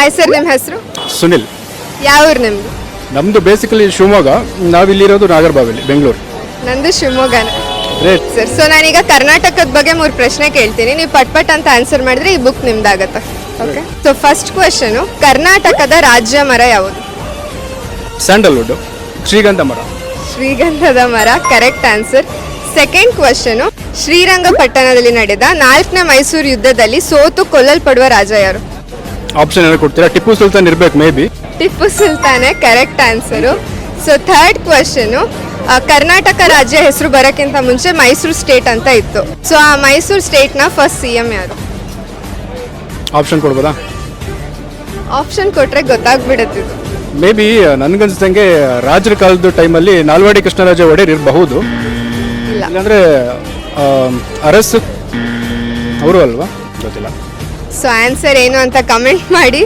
Hi sir, ನಿಮ್ಮ ಹೆಸರು? ಸುನಿಲ್. ಯಾವ ಊರು ನಿಮ್ಮದು? ನಮ್ಮದು ಬೇಸಿಕಲಿ ಶಿವಮೊಗ್ಗ, ನಾವಿಲ್ಲಿರೋದು ನಾಗರಬಾವಿಲಿ, ಬೆಂಗಳೂರು. ನಂದು ಶಿವಮೊಗ್ಗನೇ. ಗ್ರೇಟ್ ಸರ್, ಸೊ ನಾನೀಗ ಕರ್ನಾಟಕದ ಬಗ್ಗೆ 3 ಪ್ರಶ್ನೆ ಕೇಳ್ತೀನಿ. ನೀವು ಪಟ್ ಅಂತ ಆನ್ಸರ್ ಮಾಡಿದ್ರೆ ಈ ಬುಕ್ ನಿಮ್ದಾಗತ್ತೆ. ಓಕೆ. ಸೊ ಫಸ್ಟ್ ಕ್ವಶನು, ಕರ್ನಾಟಕದ ರಾಜ್ಯ ಮರ ಯಾವುದು? ಸ್ಯಾಂಡಲ್ವುಡ್, ಶ್ರೀಗಂಧ ಮರ. ಶ್ರೀಗಂಧದ ಮರ, ಕರೆಕ್ಟ್ ಆನ್ಸರ್. ಸೆಕೆಂಡ್ ಕ್ವಶನು, ಶ್ರೀರಂಗಪಟ್ಟಣದಲ್ಲಿ ನಡೆದ 4ನೇ ಮೈಸೂರು ಯುದ್ಧದಲ್ಲಿ ಸೋತು ಕೊಲ್ಲಲ್ಪಡುವ ರಾಜ ಯಾರು? ಆಪ್ಷನ್ ಏನೋ ಕೊಡ್ತೀರಾ? ಟಿಪ್ಪು ಸುಲ್ತಾನ್ ಇರ್ಬೇಕು ಮೇ ಬಿ. ಟಿಪ್ಪು ಸುಲ್ತಾನೆ, correct answer. So third question, Karnataka ರಾಜ್ಯ ಹೆಸರು ಬರೋಕ್ಕಿಂತ ಮುಂಚೆ ಮೈಸೂರು ಸ್ಟೇಟ್ ಅಂತ ಇತ್ತು. ಸೊ ಆ ಮೈಸೂರು ಸ್ಟೇಟ್ನ ಫಸ್ಟ್ CM ಯಾರು? ಆಪ್ಷನ್ ಕೊಡ್ಬೋದಾ? ಆಪ್ಷನ್ ಕೊಟ್ರೆ ಗೊತ್ತಾಗ್ಬಿಡುತ್ತಿದ್ದು. ಮೇ ಬಿ ನನ್ಗನ್ಸ್ದಂಗೆ ರಾಜರ ಕಾಲದ ಟೈಮಲ್ಲಿ ನಾಲ್ವಡಿ ಕೃಷ್ಣರಾಜ ಒಡೆಯರ್ ಇರಬಹುದು. ಇಲ್ಲ. ಇಲ್ಲಾಂದ್ರೆ ಅರಸ್ ಅವರು ಅಲ್ವಾ? ಗೊತ್ತಿಲ್ಲ. ಸೊ ಆನ್ಸರ್ ಏನು ಅಂತ ಕಮೆಂಟ್ ಮಾಡಿ.